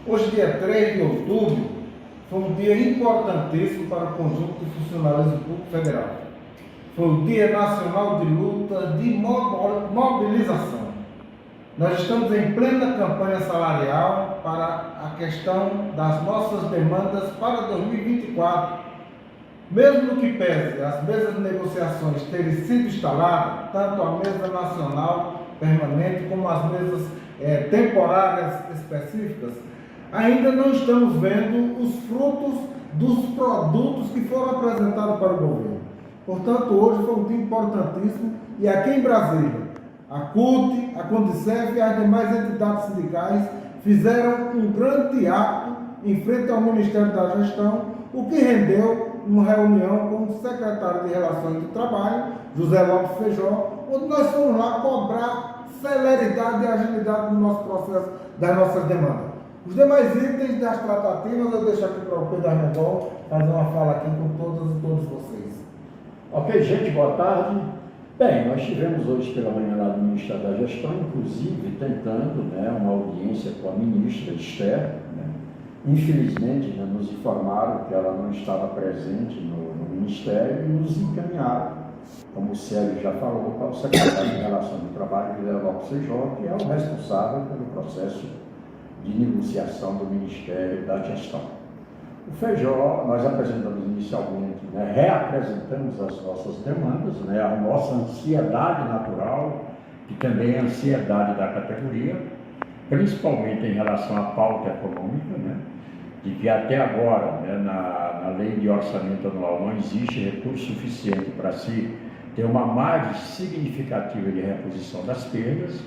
Hoje, dia 3 de outubro, foi um dia importantíssimo para o conjunto de funcionalismo público federal. Foi o Dia Nacional de Luta de Mobilização. Nós estamos em plena campanha salarial para a questão das nossas demandas para 2024. Mesmo que pese as mesas de negociações terem sido instaladas, tanto a mesa nacional permanente como as mesas temporárias específicas, ainda não estamos vendo os frutos dos produtos que foram apresentados para o governo. Portanto, hoje foi um dia importantíssimo e aqui em Brasília, a CUT, a Condicef e as demais entidades sindicais fizeram um grande ato em frente ao Ministério da Gestão, o que rendeu uma reunião com o secretário de Relações do Trabalho, José Lopes Feijó, onde nós fomos lá cobrar celeridade e agilidade no nosso processo, das nossas demandas. Os demais itens das tratativas eu deixo aqui para o Pedro Armendol fazer uma fala aqui com todas e todos vocês. Ok, gente, boa tarde. Bem, nós tivemos hoje pela manhã lá no Ministério da Gestão, inclusive tentando uma audiência com a ministra Esther. Infelizmente, nos informaram que ela não estava presente no Ministério e nos encaminharam, como o Célio já falou, para o secretário de Relações do Trabalho, José Lopes Feijó, que é o responsável pelo processo de negociação do Ministério da Gestão. O Feijó, nós apresentamos inicialmente, reapresentamos as nossas demandas, a nossa ansiedade natural, que também é a ansiedade da categoria, principalmente em relação à pauta econômica, de que até agora, na lei de orçamento anual, não existe recurso suficiente para se ter uma margem significativa de reposição das perdas.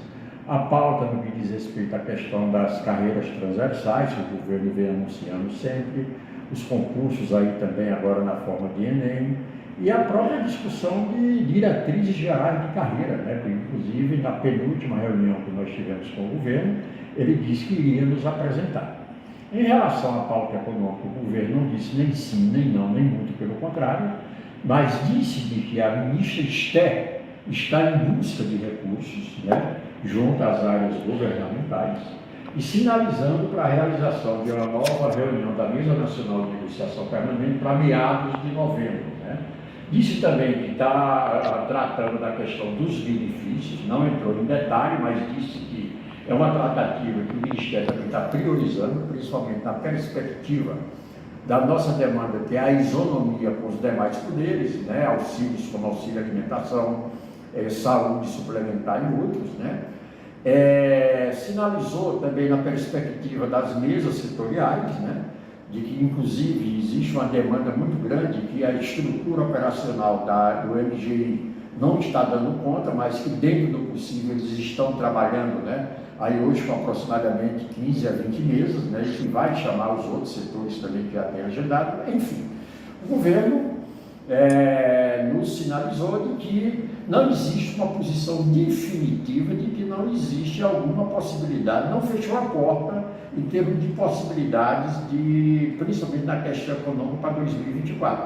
A pauta no que diz respeito à questão das carreiras transversais, que o governo vem anunciando sempre, os concursos aí também agora na forma de Enem, e a própria discussão de diretrizes gerais de carreira, que inclusive na penúltima reunião que nós tivemos com o governo, ele disse que iria nos apresentar. Em relação à pauta econômica, o governo não disse nem sim, nem não, nem muito pelo contrário, mas disse de que a ministra Esther está em busca de recursos, junto às áreas governamentais, e sinalizando para a realização de uma nova reunião da Mesa Nacional de Negociação Permanente para meados de novembro. Disse também que está tratando da questão dos benefícios, não entrou em detalhe, mas disse que é uma tratativa que o Ministério também está priorizando, principalmente na perspectiva da nossa demanda, que é a isonomia com os demais poderes, auxílios como auxílio alimentação, saúde suplementar e outros, sinalizou também na perspectiva das mesas setoriais, de que inclusive existe uma demanda muito grande que a estrutura operacional do MGI não está dando conta, mas que dentro do possível eles estão trabalhando, aí hoje com aproximadamente 15 a 20 mesas, e que vai chamar os outros setores também que já têm agendado. Enfim, o governo nos sinalizou de que não existe uma posição definitiva, de que não existe alguma possibilidade, não fechou a porta em termos de possibilidades, principalmente na questão econômica para 2024.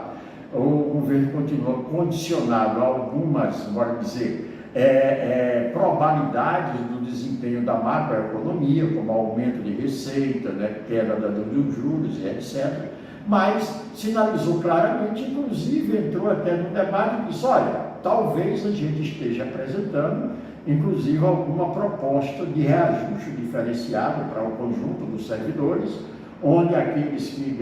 O governo continua condicionado a algumas, bora dizer, probabilidades do desempenho da macroeconomia, como aumento de receita, queda dos juros e etc., mas sinalizou claramente, inclusive entrou até no debate e disse, olha, talvez a gente esteja apresentando, inclusive, alguma proposta de reajuste diferenciado para o conjunto dos servidores, onde aqueles que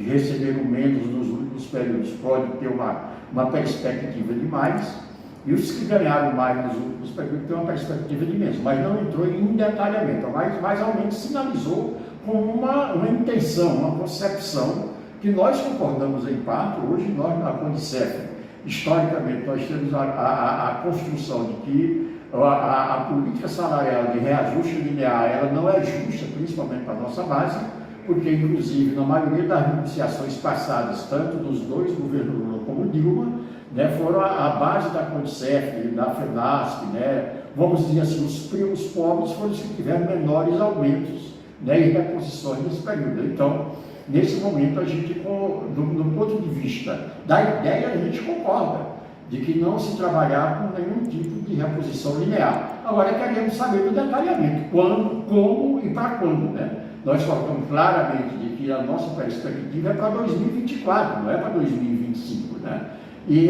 receberam menos nos últimos períodos podem ter uma perspectiva de mais, e os que ganharam mais nos últimos períodos têm uma perspectiva de menos, mas não entrou em detalhamento, mas ao menos sinalizou com uma intenção, uma concepção, que nós concordamos em parte. Hoje nós na Condicef, historicamente, nós temos a construção de que a política salarial de reajuste linear, ela não é justa, principalmente para a nossa base, porque inclusive na maioria das negociações passadas, tanto dos dois governos Lula como Dilma, foram a base da Condicef, da FENASP, vamos dizer assim, os pobres foram os que tiveram menores aumentos, e reposições nesse período. Então, nesse momento, a gente, do ponto de vista da ideia, a gente concorda de que não se trabalhar com nenhum tipo de reposição linear. Agora, queremos saber do detalhamento, quando, como e para quando, nós colocamos claramente de que a nossa perspectiva é para 2024, não é para 2025, né? E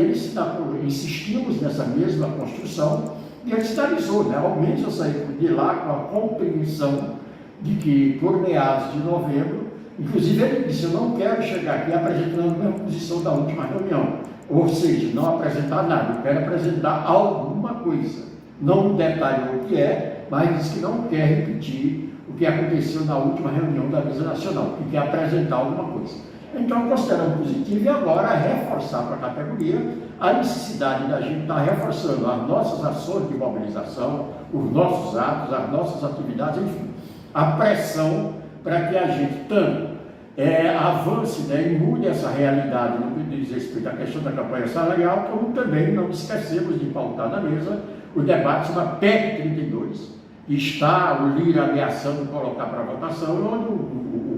insistimos nessa mesma construção e ele sinalizou, né? Ao menos eu saí de lá com a compreensão de que por meados de novembro, inclusive ele disse, eu não quero chegar aqui apresentando a mesma posição da última reunião, ou seja, não apresentar nada, eu quero apresentar alguma coisa. Não detalhou o que é, mas disse que não quer repetir o que aconteceu na última reunião da mesa nacional, que quer apresentar alguma coisa. Então, considerando positivo, e agora reforçar para a categoria a necessidade da gente estar reforçando as nossas ações de mobilização, os nossos atos, as nossas atividades, enfim, a pressão para que a gente tanto avance, né, e mude essa realidade no que diz respeito à questão da campanha salarial, como também não esquecemos de pautar na mesa o debate sobre a PEC 32. Está o Lira ameaçando colocar para votação, onde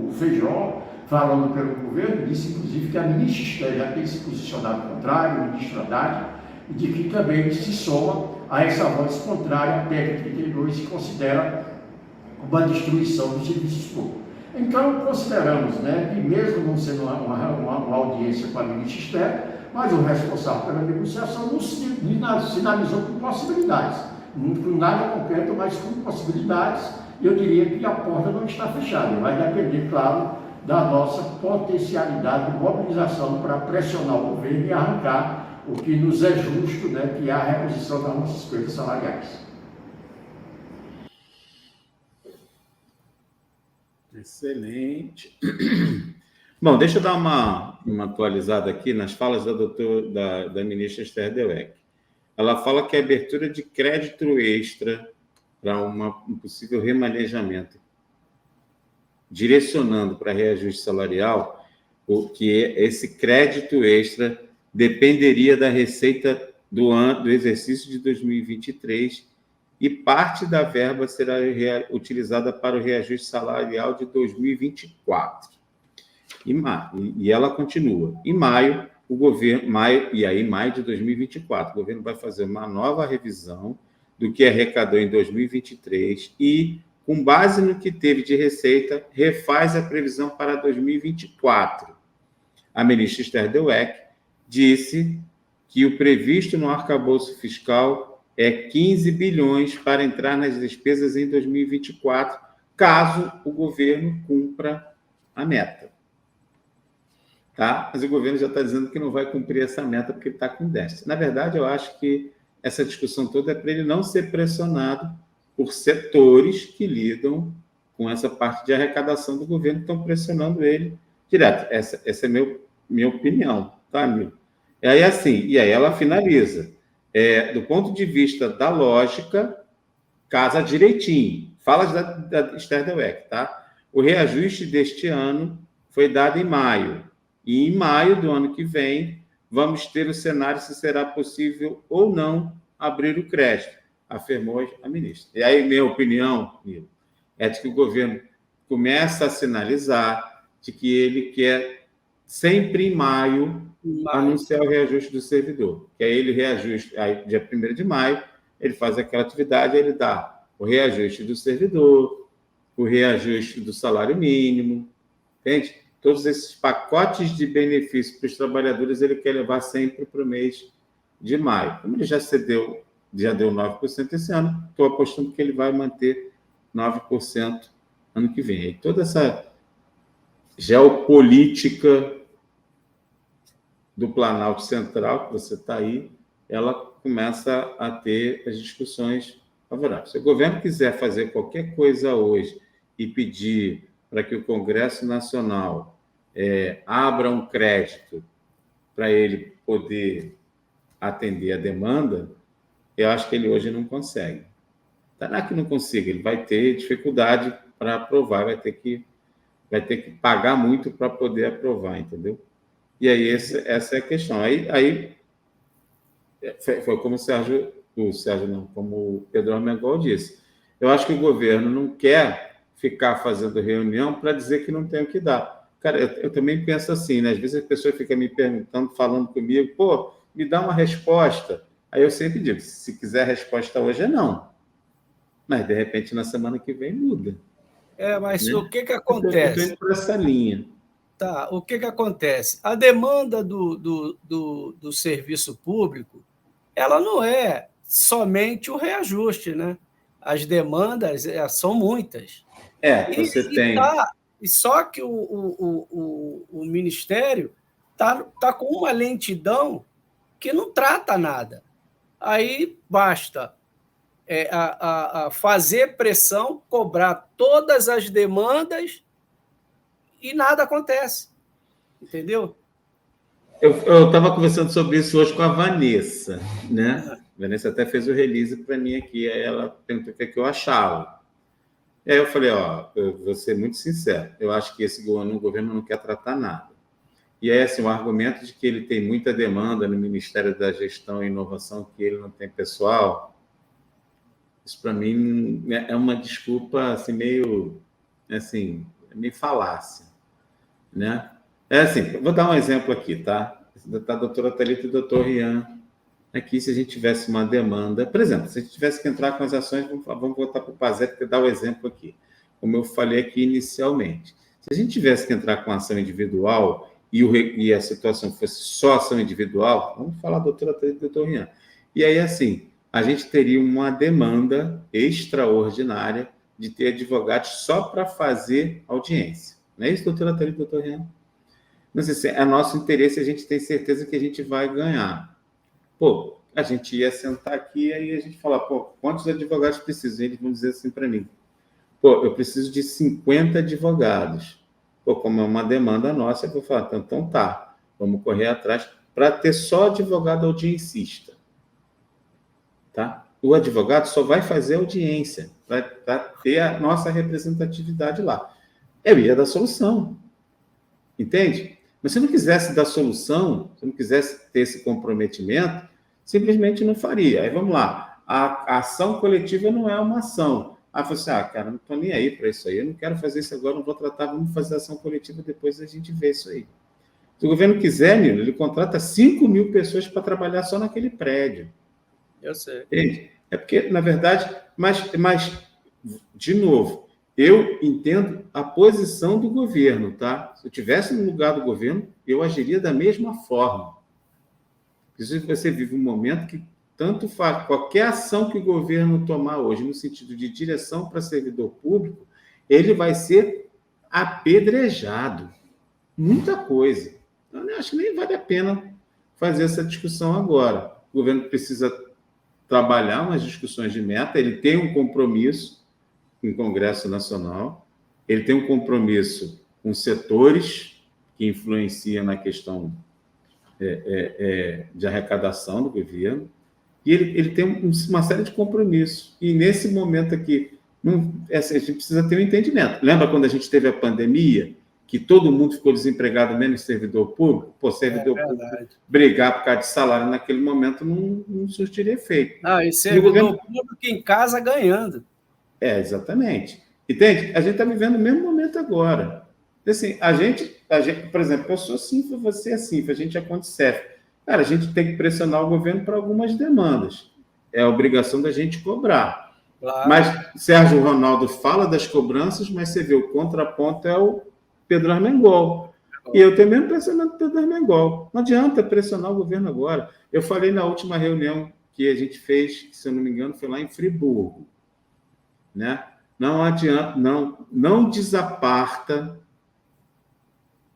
o Feijó, falando pelo governo, disse inclusive que a ministra Esther já tem se posicionado contrário, o ministro Haddad, e de que também se soma a essa voz contrária à PEC 32 e considera uma destruição dos serviços públicos. Então, consideramos, né, que mesmo não sendo uma audiência com a ministra Esther, mas o responsável pela negociação nos sinalizou com possibilidades, não com nada concreto, mas com possibilidades. Eu diria que a porta não está fechada, vai depender, claro, da nossa potencialidade de mobilização para pressionar o governo e arrancar o que nos é justo, né, que é a reposição das nossas perdas salariais. Excelente. Bom, deixa eu dar uma atualizada aqui nas falas da ministra Esther Dweck. Ela fala que a abertura de crédito extra para um possível remanejamento, direcionando para reajuste salarial, que esse crédito extra dependeria da receita do exercício de 2023 e parte da verba será utilizada para o reajuste salarial de 2024. E ela continua. Em maio, maio de 2024, o governo vai fazer uma nova revisão do que arrecadou em 2023 e, com base no que teve de receita, refaz a previsão para 2024. A ministra Esther Dweck disse que o previsto no arcabouço fiscal é 15 bilhões para entrar nas despesas em 2024, caso o governo cumpra a meta. Tá? Mas o governo já está dizendo que não vai cumprir essa meta porque ele está com déficit. Na verdade, eu acho que essa discussão toda é para ele não ser pressionado por setores que lidam com essa parte de arrecadação do governo, que estão pressionando ele direto. Essa é minha opinião, tá, amigo? E aí ela finaliza. Do ponto de vista da lógica, casa direitinho. Falas da Esther Dweck, tá? O reajuste deste ano foi dado em maio. E em maio do ano que vem, vamos ter o cenário se será possível ou não abrir o crédito, afirmou a ministra. E aí, minha opinião, Nilo, é de que o governo começa a sinalizar de que ele quer, sempre em maio, anunciar o reajuste do servidor. Que aí ele reajuste, aí, dia 1º de maio, ele faz aquela atividade, ele dá o reajuste do servidor, o reajuste do salário mínimo, entende? Todos esses pacotes de benefícios para os trabalhadores ele quer levar sempre para o mês de maio. Como ele já deu 9% esse ano, estou apostando que ele vai manter 9% ano que vem. E toda essa geopolítica do Planalto Central, que você está aí, ela começa a ter as discussões favoráveis. Se o governo quiser fazer qualquer coisa hoje e pedir para que o Congresso Nacional abra um crédito para ele poder atender a demanda, eu acho que ele hoje não consegue. Não é que não consiga, ele vai ter dificuldade para aprovar, vai ter que pagar muito para poder aprovar, entendeu? E aí essa é a questão. Aí foi como como o Pedro Armengol disse. Eu acho que o governo não quer ficar fazendo reunião para dizer que não tem o que dar. Cara, eu também penso assim, né? Às vezes a pessoa fica me perguntando, falando comigo, pô, me dá uma resposta. Aí eu sempre digo, se quiser a resposta hoje é não. Mas, de repente, na semana que vem muda. Mas né? o que Eu acontece? estou indo por essa linha. Tá, o que acontece? A demanda do serviço público, ela não é somente o reajuste, né? As demandas são muitas. Você tem. E só que o Ministério tá com uma lentidão que não trata nada. Aí basta a fazer pressão, cobrar todas as demandas e nada acontece. Entendeu? Eu estava conversando sobre isso hoje com a Vanessa, né? A Vanessa até fez o release para mim aqui, aí ela perguntou o que eu achava. E aí eu falei, eu vou ser muito sincero, eu acho que esse governo não quer tratar nada. E aí, assim, o argumento de que ele tem muita demanda no Ministério da Gestão e Inovação, que ele não tem pessoal, isso para mim é uma desculpa assim, meio falácia, né? Assim, vou dar um exemplo aqui, tá? A doutora Thalita e o doutor Rian aqui, se a gente tivesse uma demanda, por exemplo, se a gente tivesse que entrar com as ações, vamos voltar para o PASEP e dar o exemplo aqui, como eu falei aqui inicialmente. Se a gente tivesse que entrar com ação individual e a situação fosse só ação individual, vamos falar doutora Thalita e doutor Rian. E aí, assim, a gente teria uma demanda extraordinária de ter advogados só para fazer audiência. Não é isso, doutora Thalita e doutor Rian? Não sei se é nosso interesse, a gente tem certeza que a gente vai ganhar. Pô, a gente ia sentar aqui e aí a gente falar, quantos advogados precisam? Eles vão dizer assim para mim, eu preciso de 50 advogados. Como é uma demanda nossa, eu vou falar, então tá, vamos correr atrás para ter só advogado audiencista. Tá? O advogado só vai fazer audiência, para ter a nossa representatividade lá. Eu ia dar solução. Entende? Mas se eu não quisesse dar solução, se eu não quisesse ter esse comprometimento, simplesmente não faria. Aí vamos lá, a ação coletiva não é uma ação. Aí eu falei assim, cara, não estou nem aí para isso aí, eu não quero fazer isso agora, não vou tratar, vamos fazer ação coletiva, depois a gente vê isso aí. Se o governo quiser, Nilo, ele contrata 5.000 pessoas para trabalhar só naquele prédio. Eu sei. Entende? É porque, na verdade, mas de novo, eu entendo a posição do governo, tá? Se eu estivesse no lugar do governo, eu agiria da mesma forma. Porque você vive um momento que tanto faz, qualquer ação que o governo tomar hoje, no sentido de direção para servidor público, ele vai ser apedrejado. Muita coisa. Então, eu acho que nem vale a pena fazer essa discussão agora. O governo precisa trabalhar umas discussões de meta, ele tem um compromisso com o Congresso Nacional, ele tem um compromisso com setores que influenciam na questão de arrecadação do governo, e ele tem uma série de compromissos. E nesse momento aqui, a gente precisa ter um entendimento. Lembra quando a gente teve a pandemia, que todo mundo ficou desempregado, menos servidor público? Servidor público brigar por causa de salário naquele momento não surtiria efeito. E servidor público em casa ganhando. Exatamente. Entende? A gente está vivendo o mesmo momento agora. Assim, a gente, por exemplo, eu sou CINFA, você é CINFA, a gente é CONTCEF. Cara, a gente tem que pressionar o governo para algumas demandas. É a obrigação da gente cobrar. Claro. Mas Sérgio Ronaldo fala das cobranças, mas você vê o contraponto é o Pedro Armengol. E eu tenho mesmo pressionando o Pedro Armengol. Não adianta pressionar o governo agora. Eu falei na última reunião que a gente fez, se eu não me engano, foi lá em Friburgo. Né? Não adianta, não desaparta,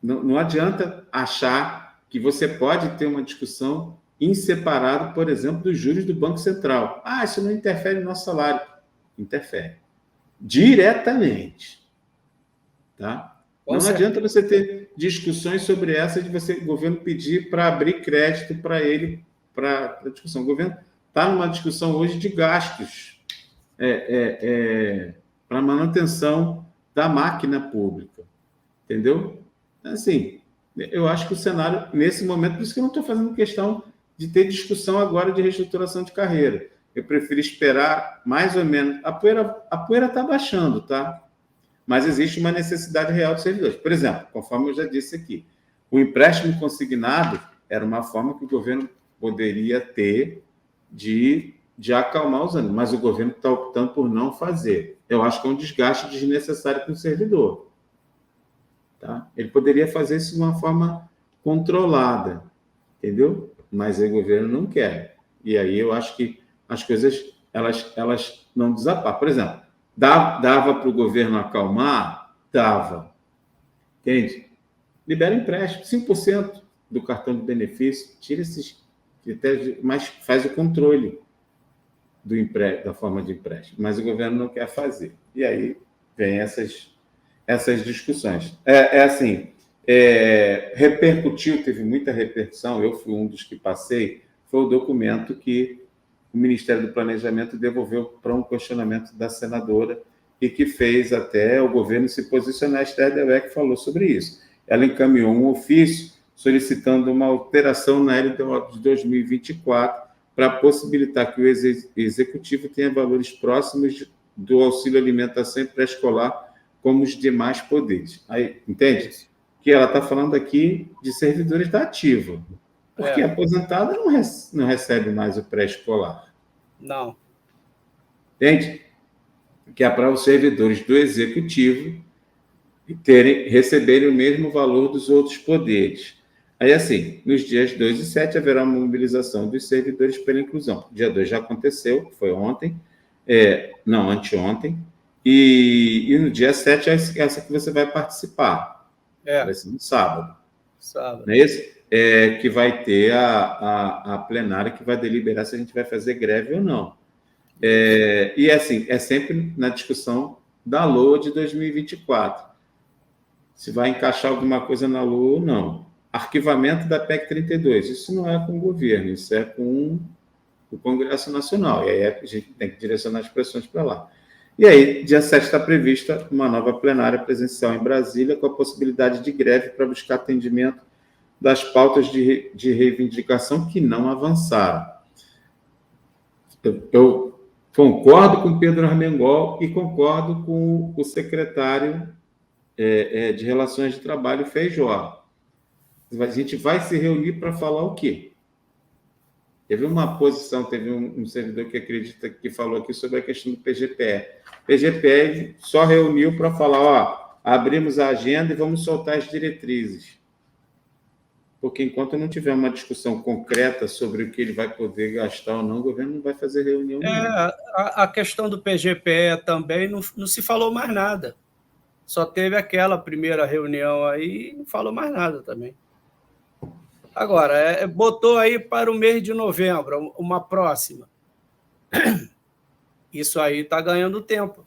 não adianta achar que você pode ter uma discussão em separado, por exemplo, dos juros do Banco Central. Isso não interfere no nosso salário. Interfere. Diretamente. Tá? Não adianta você ter discussões sobre essa de o governo pedir para abrir crédito para ele, para a discussão. O governo está numa discussão hoje de gastos para manutenção da máquina pública. Entendeu? Assim, eu acho que o cenário, nesse momento, por isso que eu não estou fazendo questão de ter discussão agora de reestruturação de carreira. Eu prefiro esperar mais ou menos. A poeira está baixando, tá? Mas existe uma necessidade real dos servidores. Por exemplo, conforme eu já disse aqui, o empréstimo consignado era uma forma que o governo poderia ter de de acalmar os ânimos, mas o governo está optando por não fazer. Eu acho que é um desgaste desnecessário para o servidor. Tá? Ele poderia fazer isso de uma forma controlada, entendeu? Mas o governo não quer. E aí eu acho que as coisas elas não desapar. Por exemplo, dava para o governo acalmar? Dava. Entende? Libera empréstimo, 5% do cartão de benefício, tira esses critérios, mas faz o controle da forma de empréstimo. Mas o governo não quer fazer. E aí vem essas discussões. Assim, repercutiu, teve muita repercussão, eu fui um dos que passei, foi o documento que o Ministério do Planejamento devolveu para um questionamento da senadora e que fez até o governo se posicionar. A Esther Debeck falou sobre isso. Ela encaminhou um ofício solicitando uma alteração na LDO de 2024 para possibilitar que o Executivo tenha valores próximos do auxílio alimentação e pré-escolar como os demais poderes. Aí, entende? Que ela está falando aqui de servidores da ativa, porque aposentado não recebe mais o pré-escolar. Não. Entende? Que é para os servidores do Executivo receberem o mesmo valor dos outros poderes. Aí, assim, nos dias 2 e 7 haverá uma mobilização dos servidores pela inclusão. Dia 2 já aconteceu, foi ontem, anteontem, e no dia 7 é essa que você vai participar. Vai ser no sábado. Não é isso? Que vai ter a plenária que vai deliberar se a gente vai fazer greve ou não. E, assim, é sempre na discussão da LOA de 2024. Se vai encaixar alguma coisa na LOA ou não. Arquivamento da PEC 32. Isso não é com o governo, isso é com o Congresso Nacional. E aí a gente tem que direcionar as pressões para lá. E aí, dia 7 está prevista uma nova plenária presencial em Brasília, com a possibilidade de greve para buscar atendimento das pautas de reivindicação que não avançaram. Eu concordo com Pedro Armengol e concordo com o secretário de Relações de Trabalho, Feijó. A gente vai se reunir para falar o quê? Teve uma posição, teve um servidor que acredita que falou aqui sobre a questão do PGPE. O PGPE só reuniu para falar, abrimos a agenda e vamos soltar as diretrizes. Porque enquanto não tiver uma discussão concreta sobre o que ele vai poder gastar ou não, o governo não vai fazer reunião nenhuma. A questão do PGPE também não se falou mais nada. Só teve aquela primeira reunião aí e não falou mais nada também. Agora, botou aí para o mês de novembro, uma próxima. Isso aí está ganhando tempo.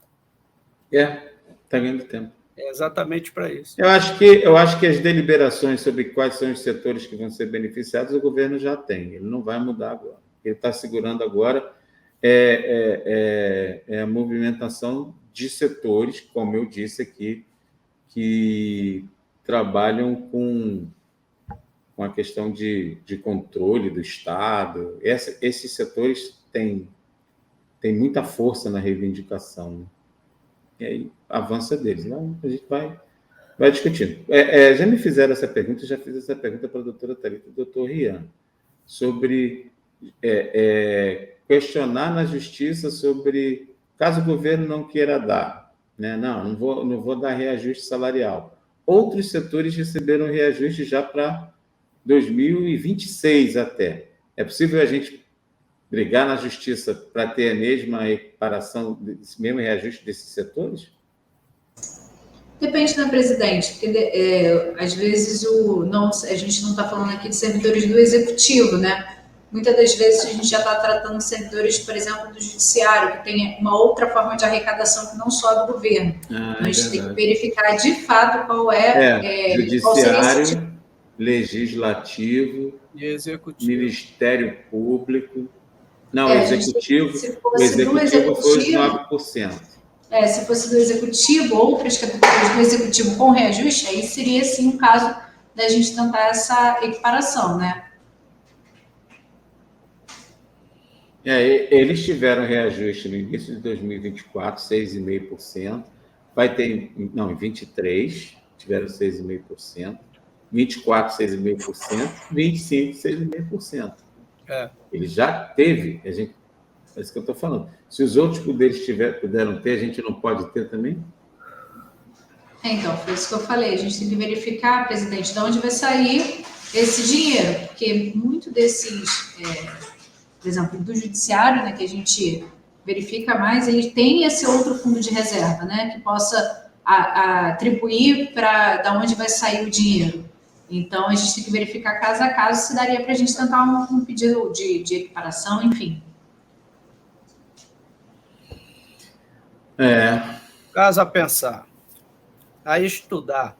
Está ganhando tempo. É exatamente para isso. Eu acho que as deliberações sobre quais são os setores que vão ser beneficiados, o governo já tem. Ele não vai mudar agora. Ele está segurando agora a movimentação de setores, como eu disse aqui, que trabalham com a questão de controle do Estado. Esses setores têm muita força na reivindicação, né? E aí avança deles. Não, a gente vai discutindo. Já me fizeram essa pergunta, já fiz essa pergunta para a doutora Thalita e o doutor Rian, sobre questionar na justiça sobre caso o governo não queira dar, né? Não vou dar reajuste salarial. Outros setores receberam reajuste já para 2026 até. É possível a gente brigar na justiça para ter a mesma equiparação, esse mesmo reajuste desses setores? Depende, né, presidente? Porque às vezes a gente não está falando aqui de servidores do executivo, né? Muitas das vezes a gente já está tratando de servidores, por exemplo, do judiciário, que tem uma outra forma de arrecadação que não só do governo. Então, a gente tem que verificar de fato qual judiciário, legislativo, e executivo. Ministério Público. Não, executivo. O executivo foi os 9%. Se fosse do executivo, outras categorias do executivo com reajuste, aí seria sim o caso da gente tentar essa equiparação, né? Eles tiveram reajuste no início de 2024, 6,5%. Vai ter, não, em 23 tiveram 6,5%, 24, 6,5%, 25, 6,5%. Ele já teve, É isso que eu estou falando. Se os outros poderes puderam ter, a gente não pode ter também? Então, foi isso que eu falei. A gente tem que verificar, presidente, de onde vai sair esse dinheiro, porque muito desses, por exemplo, do judiciário, né, que a gente verifica mais, ele tem esse outro fundo de reserva, né, que possa atribuir para da onde vai sair o dinheiro. Então, a gente tem que verificar caso a caso se daria para a gente tentar um pedido de equiparação, enfim. Caso a pensar, a estudar.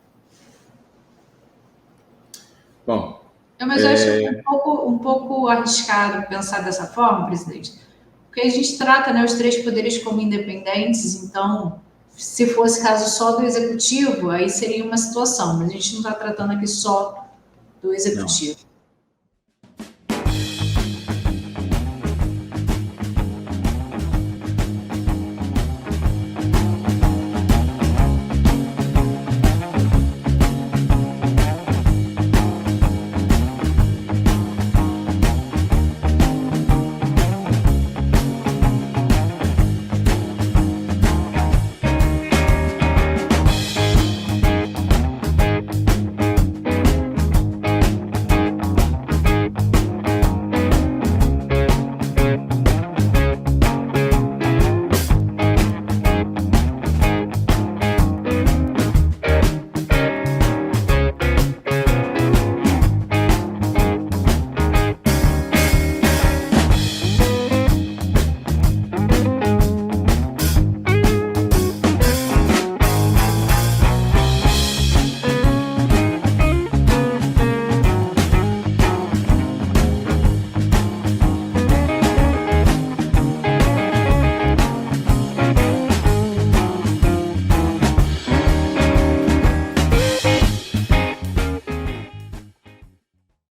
Bom, Mas eu acho um pouco arriscado pensar dessa forma, presidente, porque a gente trata, né, os três poderes como independentes, então, se fosse caso só do executivo, aí seria uma situação, mas a gente não está tratando aqui só do executivo.